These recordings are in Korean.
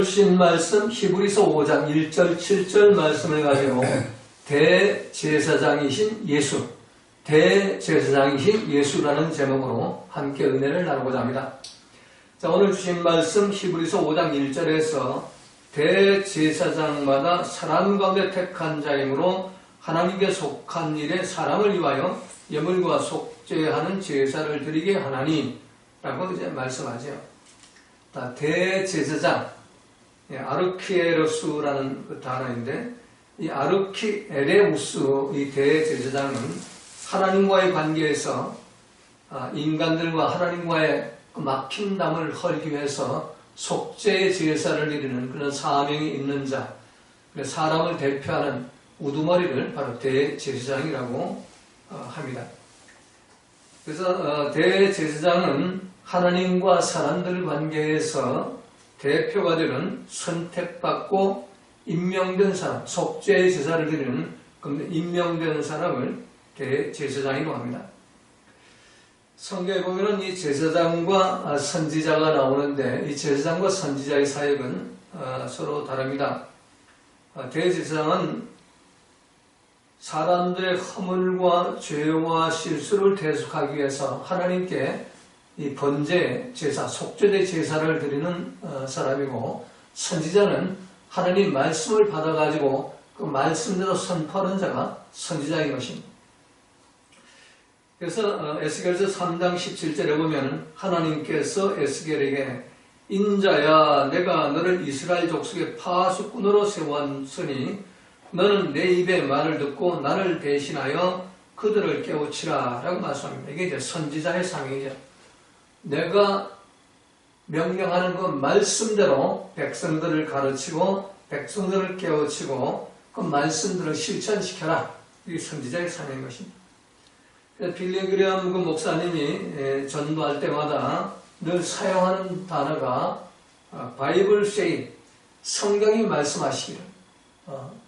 주신 말씀 히브리서 5장 1절 7절 말씀을 가지고 대제사장이신 예수라는 제목으로 함께 은혜를 나누고자 합니다. 자, 오늘 주신 말씀 히브리서 5장 1절에서 대제사장마다 사람 가운데 택한 자이므로 하나님께 속한 일에 사람을 위하여 예물과 속죄하는 제사를 드리게 하나니 라고 이제 말씀하죠. 대제사장, 아르키에로스라는 그 단어인데, 이 아르키에레우스, 이 대제사장은 하나님과의 관계에서 인간들과 하나님과의 막힌담을 헐기 위해서 속죄의 제사를 드리는 그런 사명이 있는 자, 사람을 대표하는 우두머리를 바로 대제사장이라고 합니다. 그래서 대제사장은 하나님과 사람들 관계에서 대표가 되는 선택받고 임명된 사람, 속죄의 제사를 드리는 임명된 사람을 대제사장이라고 합니다. 성경에 보면은 이 제사장과 선지자가 나오는데 이 제사장과 선지자의 사역은 서로 다릅니다. 대제사장은 사람들의 허물과 죄와 실수를 대속하기 위해서 하나님께 이 번제 제사, 속죄의 제사를 드리는 사람이고, 선지자는 하나님 말씀을 받아가지고 그 말씀대로 선포하는 자가 선지자인 것입니다. 그래서 에스겔서 3장 17절에 보면 하나님께서 에스겔에게 인자야 내가 너를 이스라엘 족속의 파수꾼으로 세웠으니 너는 내 입의 말을 듣고 나를 대신하여 그들을 깨우치라 라고 말씀합니다. 이게 이제 선지자의 상이죠. 내가 명령하는 그 말씀대로 백성들을 가르치고 백성들을 깨우치고 그 말씀들을 실천시켜라. 이게 선지자의 상인 것입니다. 빌리 그레엄 그 목사님이 전도할 때마다 늘 사용하는 단어가 바이블 세이, 성경이 말씀하시기를.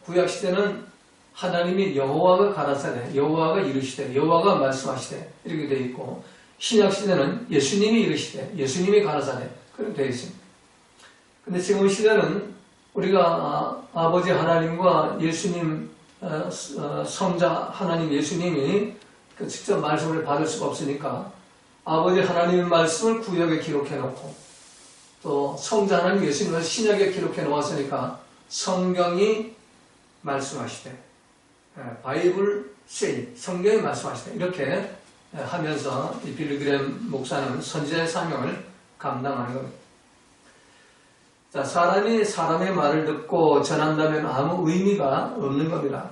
구약시대는 하나님이 여호와가 가라사대, 여호와가 이르시되, 여호와가 말씀하시되 이렇게 되어 있고, 신약시대는 예수님이 이르시되, 예수님이 가라사대 그렇게 되어 있습니다. 근데 지금 시대는 우리가 아버지 하나님과 예수님, 성자 하나님 예수님이 직접 말씀을 받을 수가 없으니까 아버지 하나님의 말씀을 구약에 기록해 놓고 또 성자 하나님 예수님을 신약에 기록해 놓았으니까 성경이 말씀하시되, 바이블 세이, 성경이 말씀하시되 이렇게 하면서 이 빌리 그레엄 목사는 선지자의 사명을 감당하는 겁니다. 자, 사람이 사람의 말을 듣고 전한다면 아무 의미가 없는 겁니다.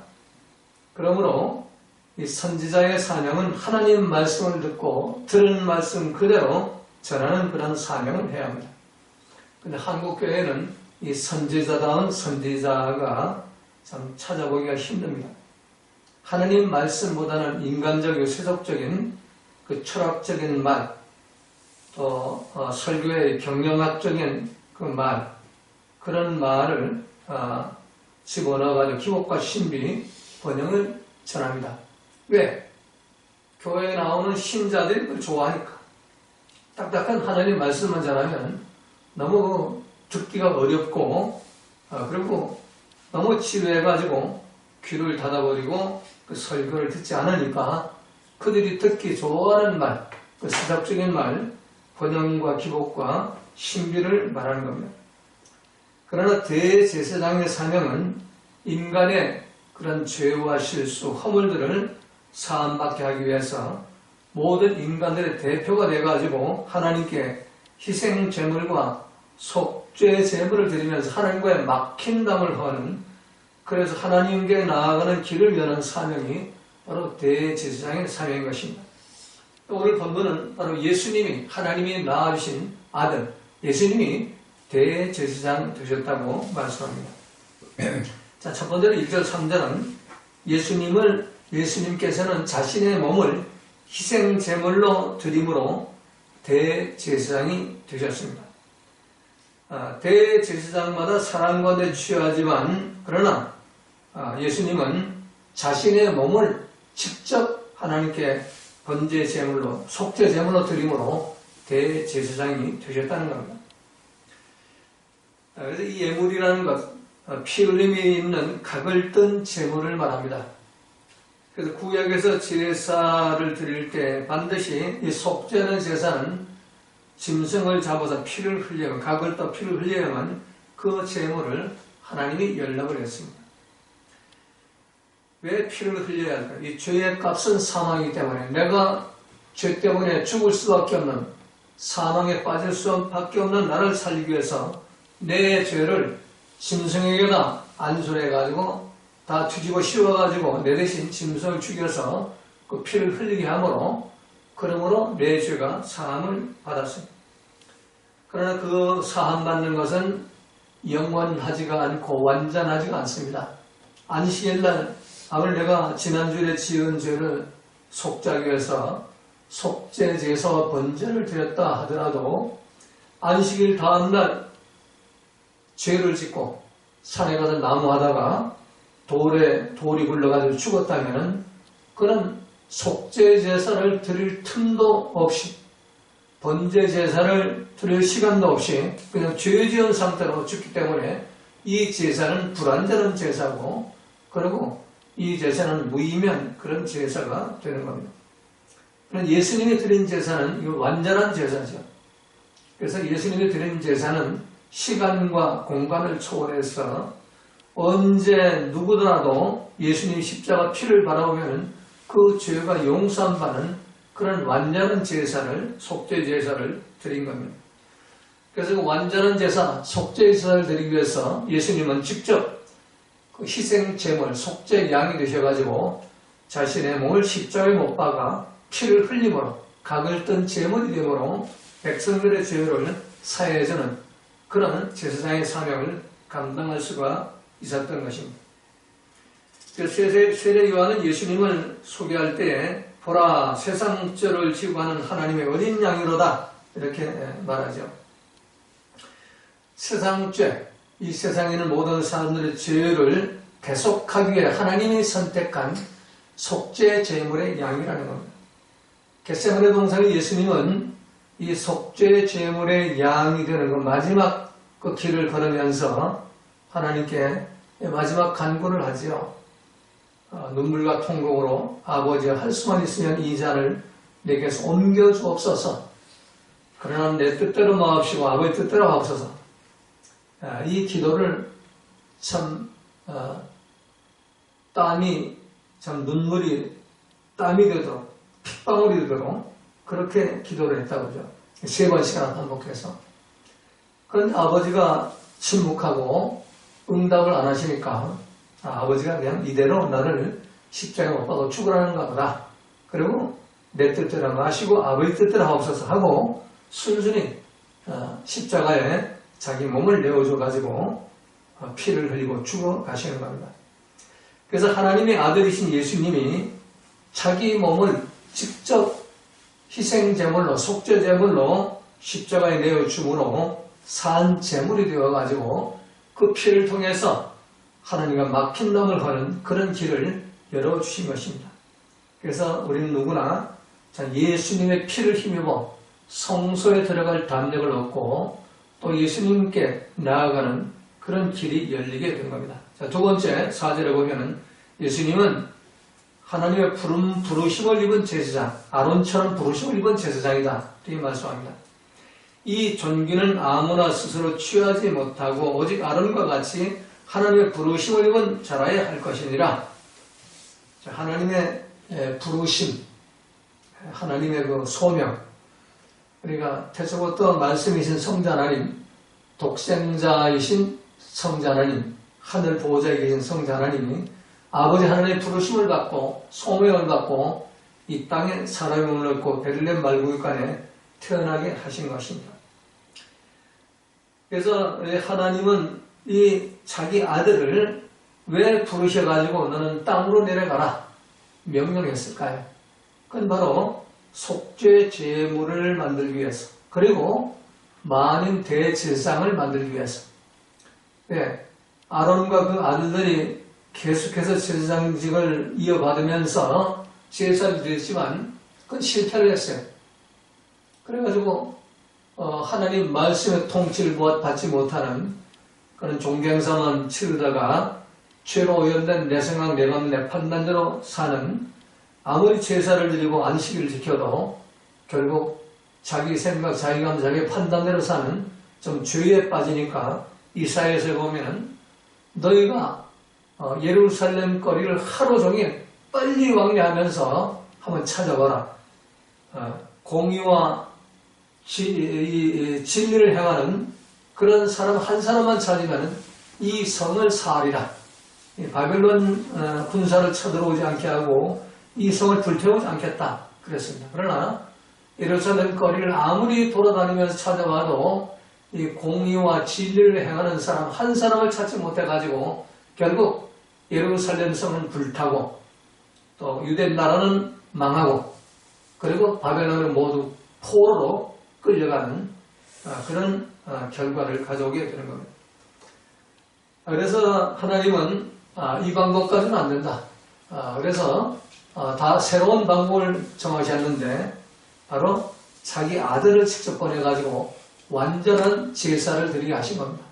그러므로 이 선지자의 사명은 하나님 말씀을 듣고 들은 말씀 그대로 전하는 그런 사명을 해야 합니다. 근데 한국교회는 이 선지자다운 선지자가 참 찾아보기가 힘듭니다. 하나님 말씀보다는 인간적이고 세속적인 그 철학적인 말, 또 설교의 경영학적인 그 말, 그런 말을 집어넣어가지고 기복과 신비 번영을 전합니다. 왜? 교회에 나오는 신자들이 그걸 좋아하니까. 딱딱한 하나님 말씀만 전하면 너무 듣기가 어렵고, 그리고 너무 지루해가지고 귀를 닫아버리고 그 설교를 듣지 않으니까 그들이 듣기 좋아하는 말, 그 세속적인 말, 번영과 기복과 신비를 말하는 겁니다. 그러나 대제사장의 사명은 인간의 그런 죄와 실수, 허물들을 사함받게 하기 위해서 모든 인간들의 대표가 돼가지고 하나님께 희생 제물과 속죄 제물을 드리면서 하나님과의 막힌 담을 하는, 그래서 하나님께 나아가는 길을 여는 사명이 바로 대제사장의 사명인 것입니다. 오늘 본문은 바로 예수님이, 하나님이 낳아주신 아들 예수님이 대제사장 되셨다고 말씀합니다. 자, 첫 번째로 1절 3절은 예수님께서는 자신의 몸을 희생 제물로 드림으로 대제사장이 되셨습니다. 대제사장마다 사람 가운데 취하지만 그러나 예수님은 자신의 몸을 직접 하나님께 번제 제물로, 속죄 제물로 드림으로 대제사장이 되셨다는 겁니다. 그래서 이 예물이라는 것, 피 흘림이 있는 각을 뜬 제물을 말합니다. 그래서 구약에서 제사를 드릴 때 반드시 이 속죄하는 제사는 짐승을 잡아서 피를 흘려야만, 각을 떠 피를 흘려야만 그 제물을 하나님이 연락을 했습니다. 왜 피를 흘려야 할까요? 이 죄의 값은 사망이기 때문에 내가 죄 때문에 죽을 수밖에 없는, 사망에 빠질 수밖에 없는 나를 살리기 위해서 내 죄를 짐승에게다 안수해가지고 다 뒤집어 씌워가지고 내 대신 짐승을 죽여서 그 피를 흘리게 하므로, 그러므로 내 죄가 사함을 받았습니다. 그러나 그 사함받는 것은 영원하지가 않고 완전하지가 않습니다. 안식일날 아무리 내가 지난주에 지은 죄를 속죄하기 위해서 속죄제사와 번제를 드렸다 하더라도 안식일 다음날 죄를 짓고 산에 가서 나무하다가 돌이 굴러가지고 죽었다면 그는 속죄제사를 드릴 틈도 없이, 번제제사를 드릴 시간도 없이 그냥 죄 지은 상태로 죽기 때문에 이 제사는 불완전한 제사고, 그리고 이 제사는 무의미한 그런 제사가 되는 겁니다. 그런데 예수님이 드린 제사는 이거 완전한 제사죠. 그래서 예수님이 드린 제사는 시간과 공간을 초월해서 언제 누구더라도 예수님 십자가 피를 바라보면 그 죄가 용서받는 그런 완전한 제사를, 속죄 제사를 드린 겁니다. 그래서 그 완전한 제사, 속죄 제사를 드리기 위해서 예수님은 직접 그 희생 제물, 속죄 양이 되셔가지고 자신의 몸을 십자가에 못 박아 피를 흘림으로 각을 뜬 제물이 되므로 백성들의 죄를 사해주는 그런 제사장의 사명을 감당할 수가 있었던 것입니다. 세례 요한은 예수님을 소개할 때 보라, 세상 죄를 지고 가는 하나님의 어린 양이로다, 이렇게 말하죠. 세상 죄, 이 세상에 있는 모든 사람들의 죄를 대속하기 위해 하나님이 선택한 속죄 제물의 양이라는 겁니다. 겟세마네 동산에 예수님은 이 속죄 제물의 양이 되는 그 마지막 그 길을 걸으면서 하나님께 마지막 간구를 하지요. 눈물과 통곡으로 아버지, 할 수만 있으면 이 잔을 내게서 옮겨 주옵소서. 그러나 내 뜻대로 마옵시고 아버지 뜻대로 하옵소서. 이 기도를 참 눈물이 땀이 되도록, 핏방울이 되도록 그렇게 기도를 했다고 그러죠. 3번씩이나 반복해서. 그런데 아버지가 침묵하고 응답을 안 하시니까 아버지가 그냥 이대로 나를 십자가에 못 박아 죽으라는가 보다. 그리고 내 뜻대로 마시고 아버지 뜻대로 하옵소서 하고 순순히 십자가에 자기 몸을 내어줘가지고 피를 흘리고 죽어 가시는 겁니다. 그래서 하나님의 아들이신 예수님이 자기 몸을 직접 희생제물로, 속죄제물로 십자가에 내어줌으로 산 제물이 되어가지고 그 피를 통해서 하나님과 막힌 놈을 거는 그런 길을 열어주신 것입니다. 그래서 우리는 누구나 예수님의 피를 힘입어 성소에 들어갈 담력을 얻고 또 예수님께 나아가는 그런 길이 열리게 된 겁니다. 자, 두 번째 4절에 보면은 예수님은 하나님의 부르심을 입은 제사장, 아론처럼 부르심을 입은 제사장이다, 이렇게 말씀합니다. 이 존귀는 아무나 스스로 취하지 못하고 오직 아론과 같이 하나님의 부르심을 입은 자라야 할 것이니라. 자, 하나님의 부르심, 하나님의 그 소명, 그러니까 태초부터 말씀이신 성자 하나님, 독생자이신 성자 하나님, 하늘 보호자에 계신 성자 하나님이 아버지 하나님의 부르심을 받고 소명을 받고 이 땅에 사람의 몸을 얻고 베들레헴 말구유간에 태어나게 하신 것입니다. 그래서 하나님은 이 자기 아들을 왜 부르셔가지고 너는 땅으로 내려가라 명령했을까요? 그건 바로 속죄 제물을 만들기 위해서, 그리고 만인 대제사장을 만들기 위해서. 네, 아론과 그 아들들이 계속해서 제사장직을 이어받으면서 제사를 드렸지만 그건 실패를 했어요. 그래가지고 하나님 말씀의 통치를 받지 못하는 그런 종경삼은 치르다가 죄로 오염된 내 생각, 내 맘, 내 판단대로 사는 아무리 제사를 드리고 안식일을 지켜도 결국 자기 생각, 자기 감, 자기 판단대로 사는 좀 죄에 빠지니까 이사야에서 보면 너희가 예루살렘 거리를 하루 종일 빨리 왕래하면서 한번 찾아봐라. 공의와 진리를 행하는 그런 사람 한 사람만 찾으면 이 성을 사하리라. 바벨론 군사를 쳐들어오지 않게 하고 이 성을 불태우지 않겠다 그랬습니다. 그러나 예루살렘 거리를 아무리 돌아다니면서 찾아봐도 이 공의와 진리를 행하는 사람 한 사람을 찾지 못해가지고 결국 예루살렘 성은 불타고 또 유대 나라는 망하고 그리고 바벨론을 모두 포로로 끌려가는 그런 결과를 가져오게 되는 겁니다. 그래서 하나님은 이 방법까지는 안 된다. 그래서 다 새로운 방법을 정하셨는데 바로 자기 아들을 직접 보내가지고 완전한 제사를 드리게 하신 겁니다.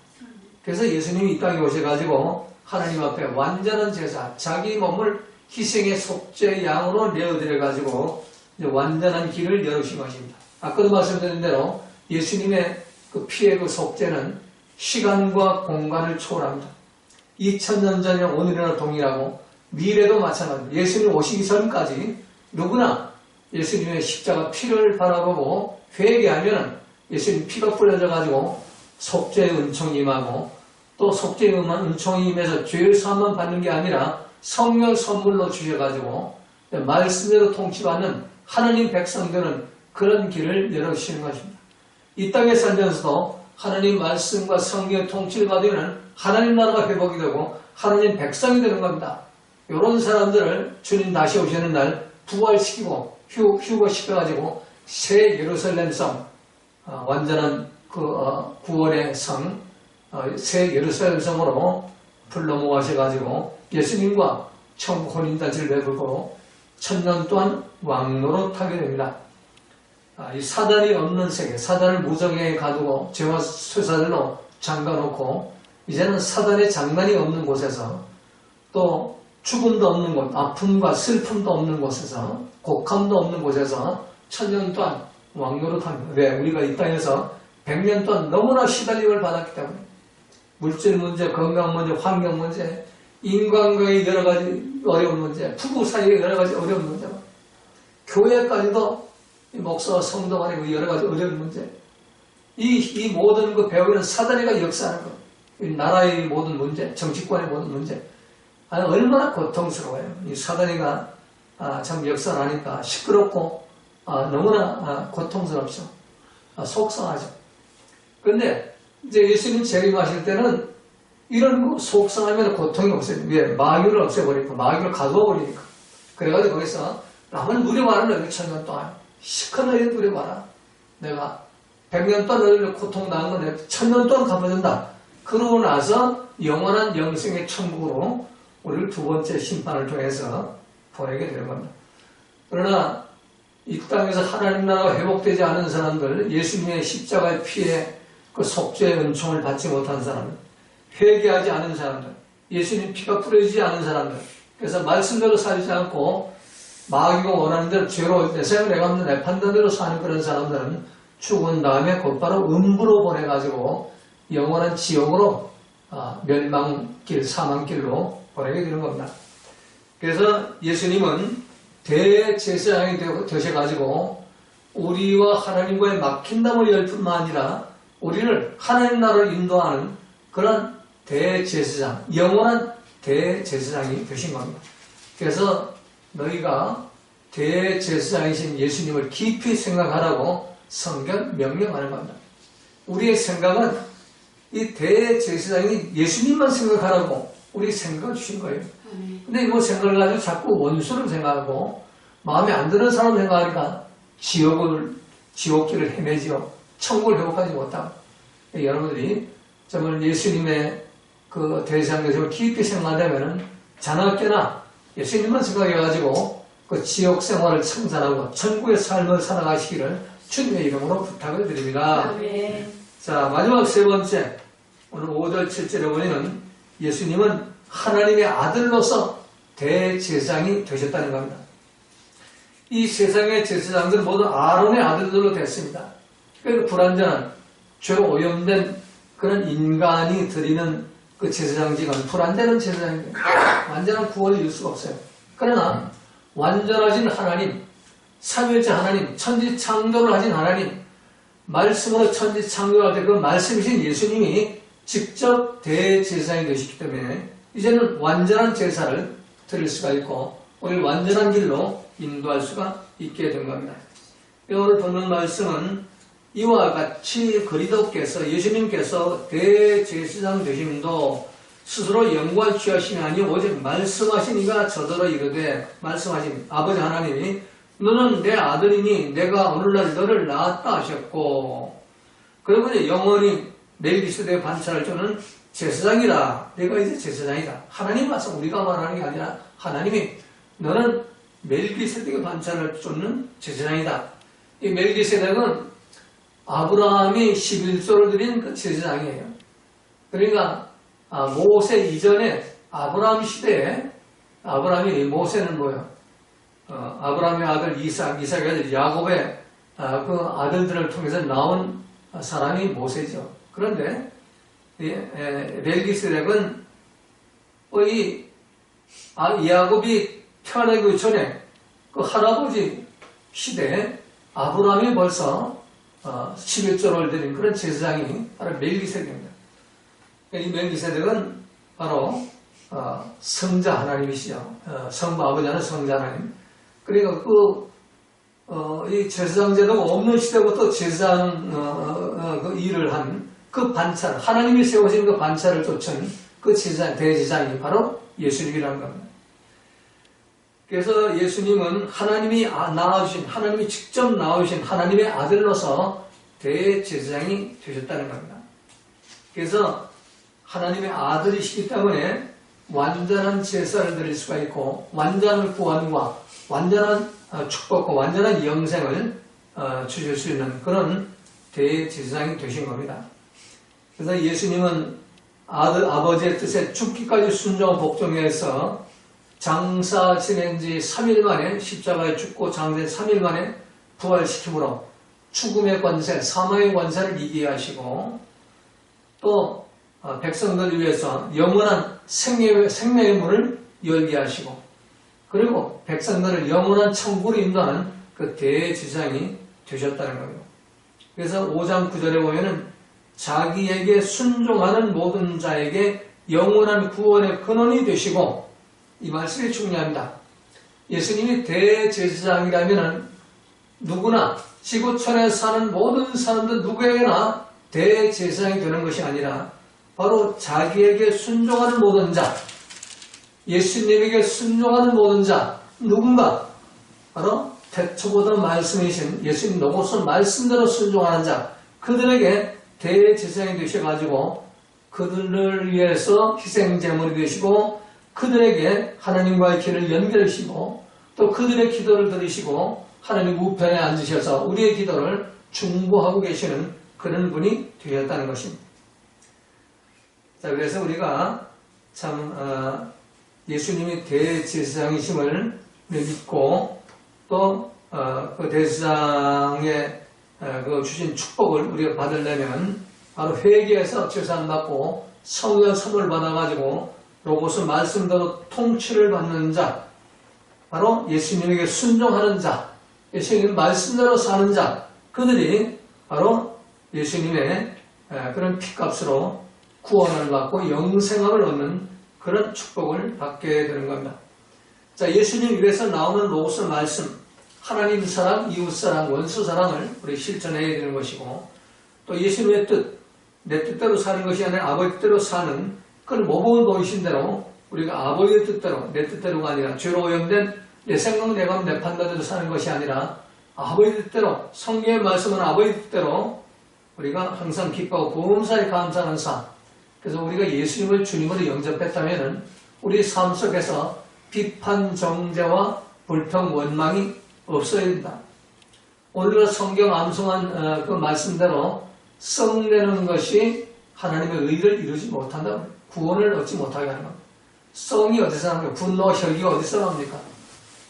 그래서 예수님이 이 땅에 오셔가지고 하나님 앞에 완전한 제사, 자기 몸을 희생의 속죄 양으로 내어드려가지고 이제 완전한 길을 열으신 것입니다. 아까도 말씀드린 대로 예수님의 그 피의 그 속죄는 시간과 공간을 초월합니다. 2000년 전이나 오늘이나 동일하고 미래도 마찬가지입니다. 예수님 오시기 전까지 누구나 예수님의 십자가 피를 바라보고 회개하면 예수님 피가 뿌려져 가지고 속죄의 은총이 임하고 또 속죄의 은총이 임해서 죄의 사함만 받는 게 아니라 성령 선물로 주셔가지고 말씀대로 통치받는 하나님 백성들은 그런 길을 열어주시는 것입니다. 이 땅에 살면서도 하나님 말씀과 성령의 통치를 받으면 하나님 나라가 회복이 되고 하나님 백성이 되는 겁니다. 이런 사람들을 주님 다시 오시는 날 부활시키고 휴거시켜가지고 새 예루살렘 성, 완전한 그 구원의 성, 새 예루살렘 성으로 불러 모아셔가지고 예수님과 천국 혼인잔치를 베풀고 1000년 동안 왕노릇하게 됩니다. 이 사단이 없는 세계, 사단을 무정에 가두고 죄와 쇠사들로 잠가놓고 이제는 사단의 장난이 없는 곳에서 또 죽음도 없는 곳, 아픔과 슬픔도 없는 곳에서 곡함도 없는 곳에서 1000년 동안 왕노릇합니다. 왜? 우리가 이 땅에서 100년 동안 너무나 시달림을 받았기 때문에 물질 문제, 건강 문제, 환경 문제, 인간과의 여러 가지 어려운 문제, 부부 사이의 여러 가지 어려운 문제, 교회까지도 목사와 성도 간의 여러 가지 어려운 문제, 이 모든 그 배우는 사단이가 역사하는 것, 이 나라의 모든 문제, 정치권의 모든 문제, 얼마나 고통스러워요. 이 사단이가 참 역사하니까 시끄럽고 너무나 고통스럽죠. 속상하죠. 그런데 이제 예수님 재림하실 때는 이런 거 속상하면 고통이 없어요. 왜? 마귀를 없애버리니까, 마귀를 가두어버리니까. 그래가지고 거기서 남을 누려봐라, 너희 1000년 동안. 시큰 너희를 누려봐라. 내가 100년 동안 너희를 고통당한 건 내가 1000년 동안 갚아준다. 그러고 나서 영원한 영생의 천국으로 우리를 두 번째 심판을 통해서 보내게 되는 겁니다. 그러나 이 땅에서 하나님 나라가 회복되지 않은 사람들, 예수님의 십자가의 피에 그 속죄의 은총을 받지 못한 사람들, 회개하지 않은 사람들, 예수님 피가 뿌려지지 않은 사람들, 그래서 말씀대로 살지 않고 마귀가 원하는 대로 죄로 내 생을 내가 내 판단대로 사는 그런 사람들은 죽은 다음에 곧바로 음부로 보내가지고 영원한 지옥으로 멸망길, 사망길로 보내게 되는 겁니다. 그래서 예수님은 대제사장이 되셔가지고 우리와 하나님과의 막힌 담을 열 뿐만 아니라 우리를 하나님 나라로 인도하는 그런 대제사장, 영원한 대제사장이 되신 겁니다. 그래서 너희가 대제사장이신 예수님을 깊이 생각하라고 성경 명령하는 겁니다. 우리의 생각은 이 대제사장이 예수님만 생각하라고 우리 생각을 주신 거예요. 근데 뭐 생각을 가지고 자꾸 원수를 생각하고 마음에 안 드는 사람을 생각하니까 지옥길을 헤매지요. 천국을 회복하지 못하고. 여러분들이 정말 예수님의 그 대제사장을 깊이 생각하려면 자나깨나 예수님만 생각해가지고 그 지옥 생활을 청산하고 천국의 삶을 살아가시기를 주님의 이름으로 부탁을 드립니다. 자, 마지막 세 번째 오늘 5절 7절에 보면 예수님은 하나님의 아들로서 대제사장이 되셨다는 겁니다. 이 세상의 제사장들은 모두 아론의 아들들로 됐습니다. 그러니까 불완전한 죄로 오염된 그런 인간이 드리는 그 제사장직은 불완전한 제사장입니다. 완전한 구원을 이룰 수가 없어요. 그러나 완전하신 하나님, 삼위일체 하나님, 천지창조를 하신 하나님, 말씀으로 천지창조할 때 그 말씀이신 예수님이 직접 대제사장이 되시기 때문에 이제는 완전한 제사를 드릴 수가 있고 오늘 완전한 길로 인도할 수가 있게 된 겁니다. 오늘 본문 말씀은 이와 같이 그리스도께서 예수님께서 대제사장 되심도 스스로 영광을 취하심이 아니요 오직 말씀하신 이가 저더러 이르되 말씀하신 아버지 하나님이 너는 내 아들이니 내가 오늘날 너를 낳았다 하셨고 그리고 이제 영원히 멜기세덱의 반차를 주는 제사장이다. 내가 이제 제사장이다. 하나님 와서 우리가 말하는 게 아니라 하나님이 너는 멜기세덱의 반차를 쫓는 제사장이다. 이 멜기세덱은 아브라함이 11조를 드린 그 제사장이에요. 그러니까 모세 이전에 아브라함 시대에 아브라함이 모세는 뭐예요? 아브라함의 아들 이삭, 이삭의 아들 야곱의 그 아들들을 통해서 나온 사람이 모세죠. 그런데 멜기세덱은 이 야곱이 태어나기 전에 그 할아버지 시대에 아브라함이 벌써 11조를 드린 그런 제사장이 바로 멜기세덱입니다. 이 멜기세덱은 바로 성자 하나님이시죠. 성부 아버지는 성자 하나님. 그러니까 이 제사장 제도가 없는 시대부터 제사장 그 일을 한 그 반차를 하나님이 세우신 그 반차를 쫓은 그 제사장 대제사장이 바로 예수님이라는 겁니다. 그래서 예수님은 하나님이 낳아주신 하나님이 직접 낳으신 하나님의 아들로서 대제사장이 되셨다는 겁니다. 그래서 하나님의 아들이시기 때문에 완전한 제사를 드릴 수가 있고 완전한 구원과 완전한 축복과 완전한 영생을 주실 수 있는 그런 대제사장이 되신 겁니다. 그래서 예수님은 아버지의 뜻에 죽기까지 순종하고 복종해서 장사 지낸 지 3일 만에 십자가에 죽고 장사에 3일 만에 부활시킴으로 죽음의 권세, 사망의 권세를 이기게 하시고 또 백성들을 위해서 영원한 생명의 문을 열게 하시고 그리고 백성들을 영원한 천국으로 인도하는 그 대제사장이 되셨다는 거예요. 그래서 5장 9절에 보면은 자기에게 순종하는 모든 자에게 영원한 구원의 근원이 되시고 이 말씀이 중요합니다. 예수님이 대제사장이라면 누구나 지구촌에 사는 모든 사람들 누구에게나 대제사장이 되는 것이 아니라 바로 자기에게 순종하는 모든 자, 예수님에게 순종하는 모든 자, 누군가 바로 태초보다 말씀이신 예수님 로고스 말씀대로 순종하는 자, 그들에게 대제사장이 되셔가지고 그들을 위해서 희생제물이 되시고 그들에게 하나님과의 길을 연결하시고 또 그들의 기도를 들으시고 하나님 우편에 앉으셔서 우리의 기도를 중보하고 계시는 그런 분이 되었다는 것입니다. 자, 그래서 우리가 참 예수님이 대제사장이심을 믿고 또 그 대제사장의 그 주신 축복을 우리가 받으려면 바로 회개해서 제사를 받고 성령 선물 받아가지고 로고스 말씀대로 통치를 받는 자, 바로 예수님에게 순종하는 자, 예수님 말씀대로 사는 자, 그들이 바로 예수님의 그런 피값으로 구원을 받고 영생함을 얻는 그런 축복을 받게 되는 겁니다. 자, 예수님 입에서 나오는 로고스 말씀, 하나님 사랑, 이웃 사랑, 원수 사랑을 우리 실천해야 되는 것이고 또 예수님의 뜻, 내 뜻대로 사는 것이 아니라 아버지 뜻대로 사는 그런 모범을 보이신 대로 우리가 아버지의 뜻대로, 내 뜻대로가 아니라 죄로 오염된 내 생각, 내 감, 내 판단대로 사는 것이 아니라 아버지 뜻대로, 성경의 말씀은 아버지 뜻대로 우리가 항상 기뻐하고 범사에 감사하는 삶. 그래서 우리가 예수님을 주님으로 영접했다면 우리 삶 속에서 비판, 정죄와 불평, 원망이 없어야 된다. 오늘 성경 암송한 그 말씀대로 썩내는 것이 하나님의 의를 이루지 못한다. 구원을 얻지 못하게 하는 겁니다. 성이 어디서 납니까? 분노와 혈기가 어디서 납니까?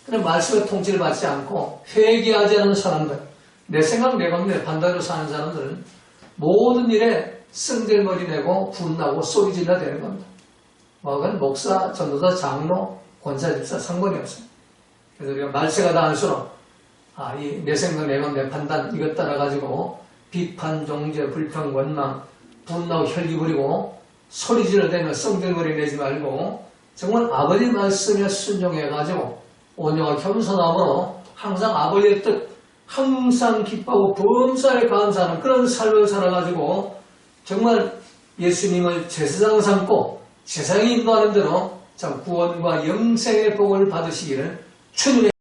그냥 말씀의 통치를 받지 않고 회개하지 않은 사람들, 내 생각, 내 감정, 내 판단으로 사는 사람들은 모든 일에 성질머리 내고 분나고 소리질러 되는 겁니다. 그건 목사, 전도사, 장로, 권사, 집사 상관이 없어요. 그래서 우리가 말세가 닿을수록 이 내 생각, 내 감정, 내 판단 이것 따라가지고 비판, 정죄, 불평, 원망, 분나고 혈기 부리고 소리질러 대며 성질머리 내지 말고 정말 아버지 말씀에 순종해가지고 온유와 겸손함으로 항상 아버지의 뜻, 항상 기뻐하고 범사에 감사하는 그런 삶을 살아가지고 정말 예수님을 제사장 삼고 세상이 인도하는 대로 참 구원과 영생의 복을 받으시기를 주님의